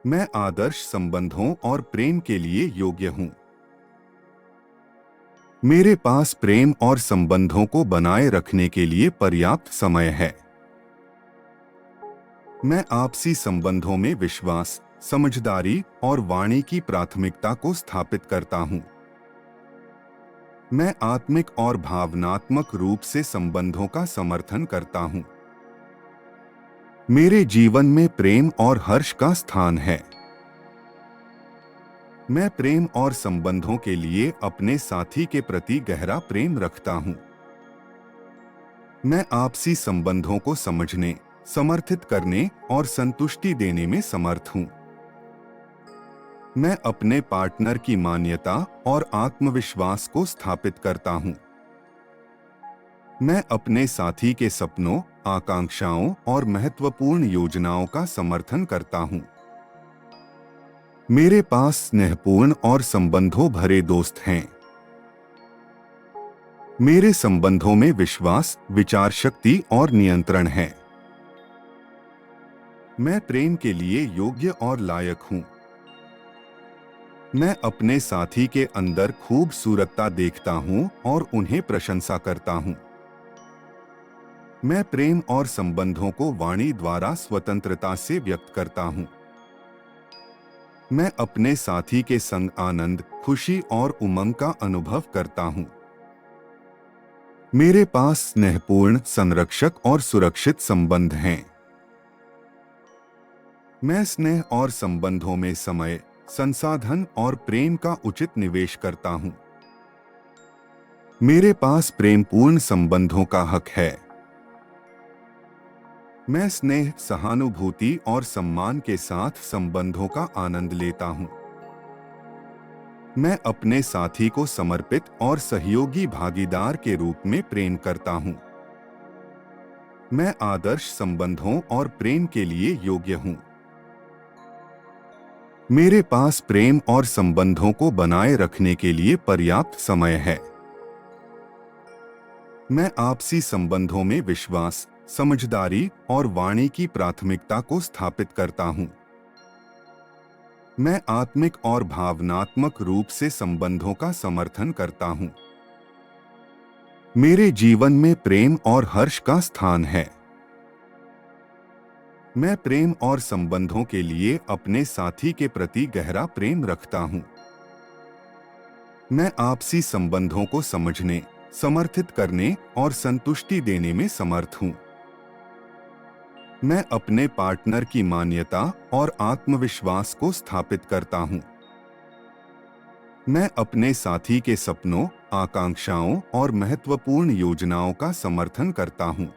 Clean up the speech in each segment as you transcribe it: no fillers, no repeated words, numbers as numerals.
मैं आदर्श संबंधों और प्रेम के लिए योग्य हूँ। मेरे पास प्रेम और संबंधों को बनाए रखने के लिए पर्याप्त समय है। मैं आपसी संबंधों में विश्वास, समझदारी और वाणी की प्राथमिकता को स्थापित करता हूँ। मैं आत्मिक और भावनात्मक रूप से संबंधों का समर्थन करता हूँ। मेरे जीवन में प्रेम और हर्ष का स्थान है। मैं प्रेम और संबंधों के लिए अपने साथी के प्रति गहरा प्रेम रखता हूँ। मैं आपसी संबंधों को समझने, समर्थित करने और संतुष्टि देने में समर्थ हूँ। मैं अपने पार्टनर की मान्यता और आत्मविश्वास को स्थापित करता हूँ। मैं अपने साथी के सपनों, आकांक्षाओं और महत्वपूर्ण योजनाओं का समर्थन करता हूँ। मेरे पास स्नेहपूर्ण और संबंधों भरे दोस्त हैं। मेरे संबंधों में विश्वास, विचार शक्ति और नियंत्रण है। मैं प्रेम के लिए योग्य और लायक हूँ। मैं अपने साथी के अंदर खूबसूरतता देखता हूँ और उन्हें प्रशंसा करता हूँ। मैं प्रेम और संबंधों को वाणी द्वारा स्वतंत्रता से व्यक्त करता हूँ। मैं अपने साथी के संग आनंद, खुशी और उमंग का अनुभव करता हूँ। मेरे पास स्नेहपूर्ण, संरक्षक और सुरक्षित संबंध हैं। मैं स्नेह और संबंधों में समय, संसाधन और प्रेम का उचित निवेश करता हूँ। मेरे पास प्रेमपूर्ण संबंधों का हक है। मैं स्नेह, सहानुभूति और सम्मान के साथ संबंधों का आनंद लेता हूँ। मैं अपने साथी को समर्पित और सहयोगी भागीदार के रूप में प्रेम करता हूँ। मैं आदर्श संबंधों और प्रेम के लिए योग्य हूँ। मेरे पास प्रेम और संबंधों को बनाए रखने के लिए पर्याप्त समय है। मैं आपसी संबंधों में विश्वास, समझदारी और वाणी की प्राथमिकता को स्थापित करता हूँ। मैं आत्मिक और भावनात्मक रूप से संबंधों का समर्थन करता हूँ। मेरे जीवन में प्रेम और हर्ष का स्थान है। मैं प्रेम और संबंधों के लिए अपने साथी के प्रति गहरा प्रेम रखता हूँ। मैं आपसी संबंधों को समझने, समर्थित करने और संतुष्टि देने में समर्थ हूँ। मैं अपने पार्टनर की मान्यता और आत्मविश्वास को स्थापित करता हूँ। मैं अपने साथी के सपनों, आकांक्षाओं और महत्वपूर्ण योजनाओं का समर्थन करता हूँ।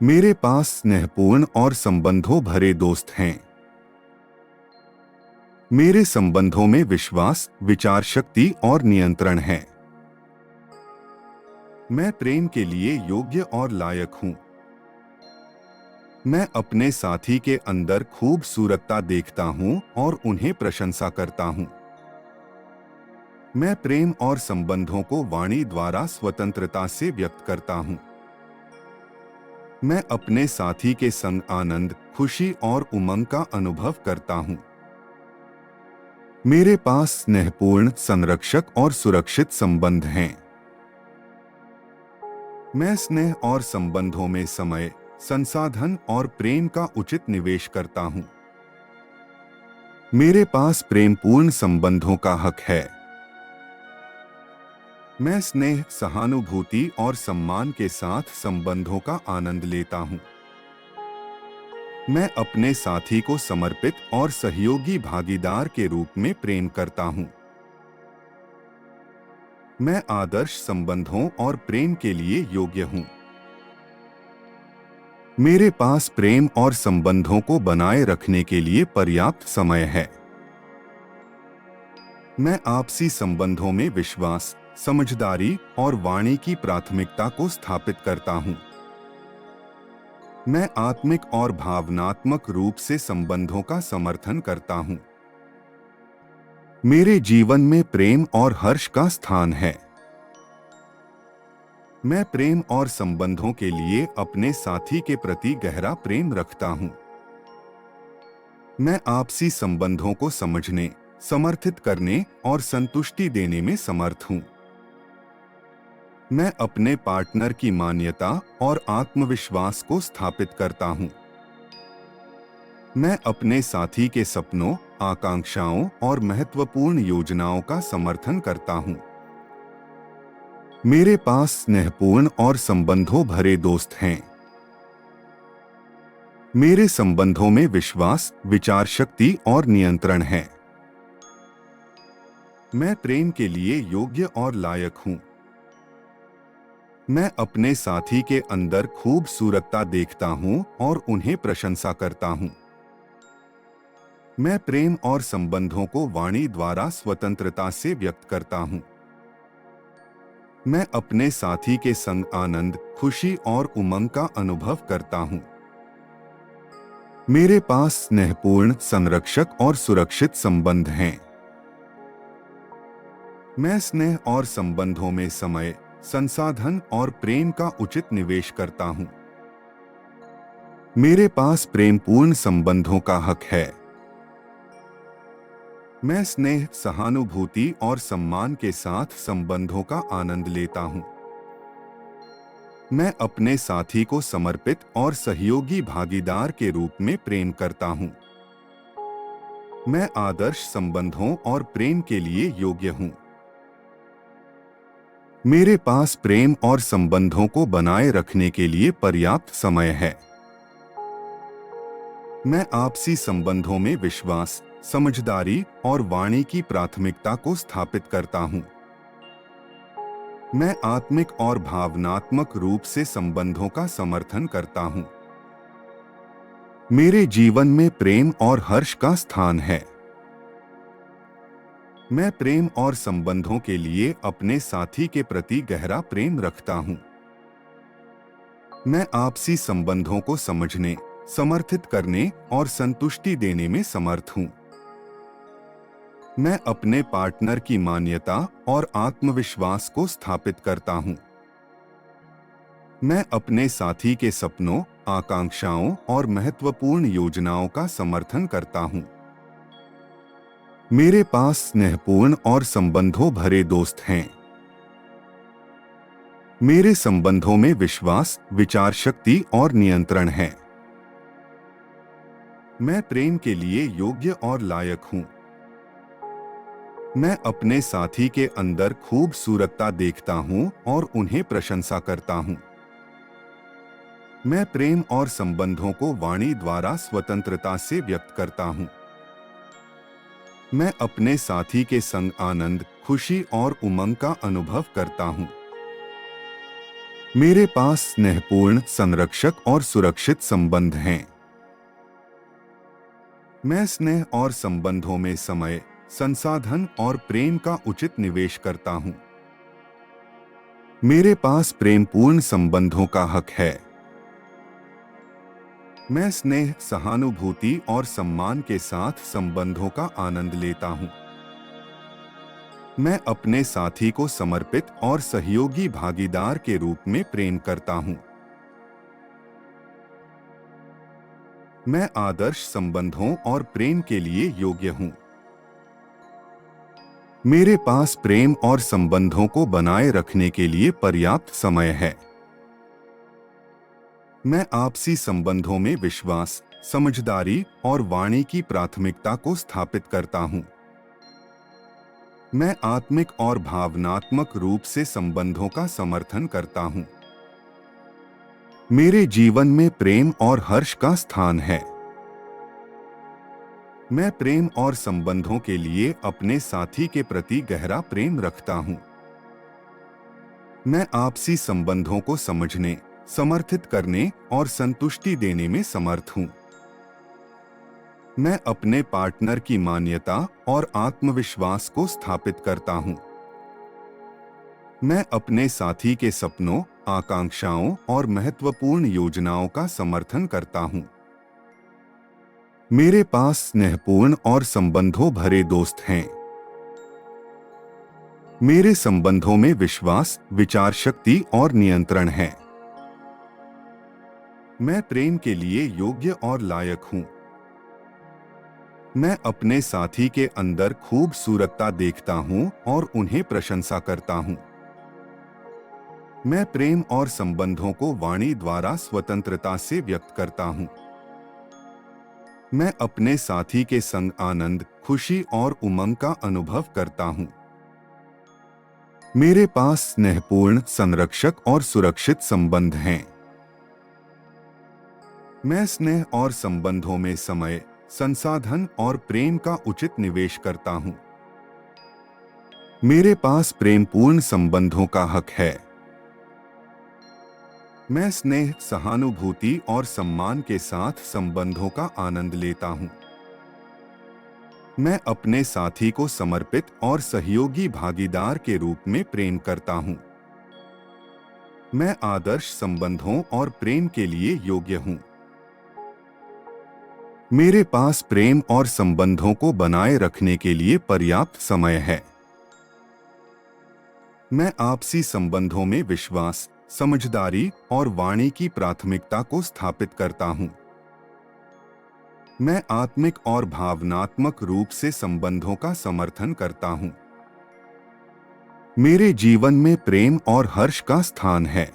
मेरे पास स्नेहपूर्ण और संबंधों भरे दोस्त हैं। मेरे संबंधों में विश्वास, विचार शक्ति और नियंत्रण है। मैं प्रेम के लिए योग्य और लायक हूँ। मैं अपने साथी के अंदर खूबसूरतता देखता हूँ और उन्हें प्रशंसा करता हूँ। मैं प्रेम और संबंधों को वाणी द्वारा स्वतंत्रता से व्यक्त करता हूँ। मैं अपने साथी के संग आनंद, खुशी और उमंग का अनुभव करता हूँ। मेरे पास स्नेहपूर्ण, संरक्षक और सुरक्षित संबंध हैं। मैं स्नेह और संबंधों में समय, संसाधन और प्रेम का उचित निवेश करता हूँ। मेरे पास प्रेमपूर्ण संबंधों का हक है। मैं स्नेह, सहानुभूति और सम्मान के साथ संबंधों का आनंद लेता हूँ। मैं अपने साथी को समर्पित और सहयोगी भागीदार के रूप में प्रेम करता हूँ। मैं आदर्श संबंधों और प्रेम के लिए योग्य हूँ। मेरे पास प्रेम और संबंधों को बनाए रखने के लिए पर्याप्त समय है। मैं आपसी संबंधों में विश्वास, समझदारी और वाणी की प्राथमिकता को स्थापित करता हूँ। मैं आत्मिक और भावनात्मक रूप से संबंधों का समर्थन करता हूँ। मेरे जीवन में प्रेम और हर्ष का स्थान है। मैं प्रेम और संबंधों के लिए अपने साथी के प्रति गहरा प्रेम रखता हूँ। मैं आपसी संबंधों को समझने, समर्थित करने और संतुष्टि देने में समर्थ हूँ। मैं अपने पार्टनर की मान्यता और आत्मविश्वास को स्थापित करता हूँ। मैं अपने साथी के सपनों, आकांक्षाओं और महत्वपूर्ण योजनाओं का समर्थन करता हूँ। मेरे पास स्नेहपूर्ण और संबंधों भरे दोस्त हैं। मेरे संबंधों में विश्वास, विचार शक्ति और नियंत्रण है। मैं प्रेम के लिए योग्य और लायक हूँ। मैं अपने साथी के अंदर खूबसूरतता देखता हूँ और उन्हें प्रशंसा करता हूँ। मैं प्रेम और संबंधों को वाणी द्वारा स्वतंत्रता से व्यक्त करता हूँ। मैं अपने साथी के संग आनंद, खुशी और उमंग का अनुभव करता हूँ। मेरे पास स्नेहपूर्ण, संरक्षक और सुरक्षित संबंध हैं। मैं स्नेह और संबंधों में समय, संसाधन और प्रेम का उचित निवेश करता हूँ। मेरे पास प्रेमपूर्ण संबंधों का हक है। मैं स्नेह, सहानुभूति और सम्मान के साथ संबंधों का आनंद लेता हूँ। मैं अपने साथी को समर्पित और सहयोगी भागीदार के रूप में प्रेम करता हूँ। मैं आदर्श संबंधों और प्रेम के लिए योग्य हूँ। मेरे पास प्रेम और संबंधों को बनाए रखने के लिए पर्याप्त समय है। मैं आपसी संबंधों में विश्वास, समझदारी और वाणी की प्राथमिकता को स्थापित करता हूँ। मैं आत्मिक और भावनात्मक रूप से संबंधों का समर्थन करता हूँ। मेरे जीवन में प्रेम और हर्ष का स्थान है। मैं प्रेम और संबंधों के लिए अपने साथी के प्रति गहरा प्रेम रखता हूँ। मैं आपसी संबंधों को समझने, समर्थित करने और संतुष्टि देने में समर्थ हूँ। मैं अपने पार्टनर की मान्यता और आत्मविश्वास को स्थापित करता हूँ। मैं अपने साथी के सपनों, आकांक्षाओं और महत्वपूर्ण योजनाओं का समर्थन करता हूँ। मेरे पास स्नेहपूर्ण और संबंधों भरे दोस्त हैं। मेरे संबंधों में विश्वास, विचार शक्ति और नियंत्रण है। मैं प्रेम के लिए योग्य और लायक हूँ। मैं अपने साथी के अंदर खूबसूरतता देखता हूँ और उन्हें प्रशंसा करता हूँ। मैं प्रेम और संबंधों को वाणी द्वारा स्वतंत्रता से व्यक्त करता हूँ। मैं अपने साथी के संग आनंद, खुशी और उमंग का अनुभव करता हूँ। मेरे पास स्नेहपूर्ण, संरक्षक और सुरक्षित संबंध हैं। मैं स्नेह और संबंधों में समय, संसाधन और प्रेम का उचित निवेश करता हूँ। मेरे पास प्रेमपूर्ण संबंधों का हक है। मैं स्नेह, सहानुभूति और सम्मान के साथ संबंधों का आनंद लेता हूँ। मैं अपने साथी को समर्पित और सहयोगी भागीदार के रूप में प्रेम करता हूँ। मैं आदर्श संबंधों और प्रेम के लिए योग्य हूँ। मेरे पास प्रेम और संबंधों को बनाए रखने के लिए पर्याप्त समय है। मैं आपसी संबंधों में विश्वास, समझदारी और वाणी की प्राथमिकता को स्थापित करता हूँ। मैं आत्मिक और भावनात्मक रूप से संबंधों का समर्थन करता हूँ। मेरे जीवन में प्रेम और हर्ष का स्थान है। मैं प्रेम और संबंधों के लिए अपने साथी के प्रति गहरा प्रेम रखता हूँ। मैं आपसी संबंधों को समझने, समर्थित करने और संतुष्टि देने में समर्थ हूँ। मैं अपने पार्टनर की मान्यता और आत्मविश्वास को स्थापित करता हूँ। मैं अपने साथी के सपनों, आकांक्षाओं और महत्वपूर्ण योजनाओं का समर्थन करता हूँ। मेरे पास स्नेहपूर्ण और संबंधों भरे दोस्त हैं। मेरे संबंधों में विश्वास, विचार शक्ति और नियंत्रण है। मैं प्रेम के लिए योग्य और लायक हूँ। मैं अपने साथी के अंदर खूबसूरतता देखता हूँ और उन्हें प्रशंसा करता हूँ। मैं प्रेम और संबंधों को वाणी द्वारा स्वतंत्रता से व्यक्त करता हूँ। मैं अपने साथी के संग आनंद, खुशी और उमंग का अनुभव करता हूँ। मेरे पास स्नेहपूर्ण, संरक्षक और सुरक्षित संबंध हैं। मैं स्नेह और संबंधों में समय, संसाधन और प्रेम का उचित निवेश करता हूँ। मेरे पास प्रेमपूर्ण संबंधों का हक है। मैं स्नेह, सहानुभूति और सम्मान के साथ संबंधों का आनंद लेता हूँ। मैं अपने साथी को समर्पित और सहयोगी भागीदार के रूप में प्रेम करता हूँ। मैं आदर्श संबंधों और प्रेम के लिए योग्य हूँ। मेरे पास प्रेम और संबंधों को बनाए रखने के लिए पर्याप्त समय है। मैं आपसी संबंधों में विश्वास, समझदारी और वाणी की प्राथमिकता को स्थापित करता हूँ। मैं आत्मिक और भावनात्मक रूप से संबंधों का समर्थन करता हूँ। मेरे जीवन में प्रेम और हर्ष का स्थान है।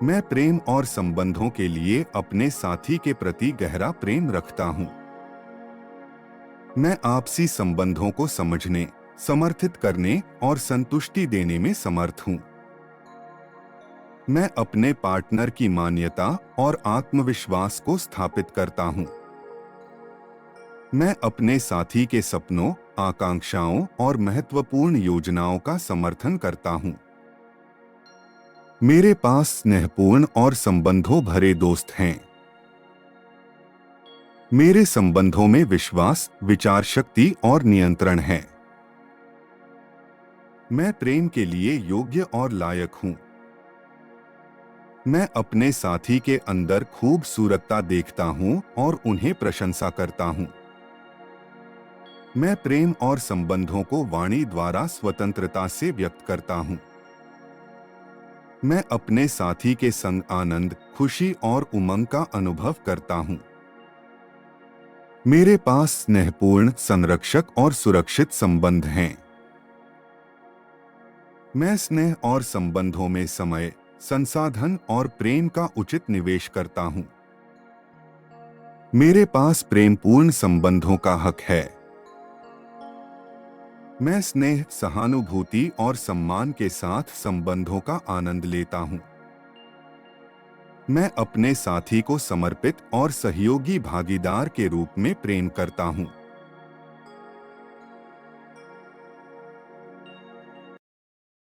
मैं प्रेम और संबंधों के लिए अपने साथी के प्रति गहरा प्रेम रखता हूँ। मैं आपसी संबंधों को समझने, समर्थित करने और संतुष्टि देने में समर्थ हूँ। मैं अपने पार्टनर की मान्यता और आत्मविश्वास को स्थापित करता हूँ। मैं अपने साथी के सपनों, आकांक्षाओं और महत्वपूर्ण योजनाओं का समर्थन करता हूँ। मेरे पास स्नेहपूर्ण और संबंधों भरे दोस्त हैं। मेरे संबंधों में विश्वास, विचार शक्ति और नियंत्रण है। मैं प्रेम के लिए योग्य और लायक हूँ। मैं अपने साथी के अंदर खूबसूरतता देखता हूँ और उन्हें प्रशंसा करता हूँ। मैं प्रेम और संबंधों को वाणी द्वारा स्वतंत्रता से व्यक्त करता हूँ। मैं अपने साथी के संग आनंद, खुशी और उमंग का अनुभव करता हूँ। मेरे पास स्नेहपूर्ण, संरक्षक और सुरक्षित संबंध हैं। मैं स्नेह और संबंधों में समय, संसाधन और प्रेम का उचित निवेश करता हूँ। मेरे पास प्रेमपूर्ण संबंधों का हक है। मैं स्नेह, सहानुभूति और सम्मान के साथ संबंधों का आनंद लेता हूँ। मैं अपने साथी को समर्पित और सहयोगी भागीदार के रूप में प्रेम करता हूँ।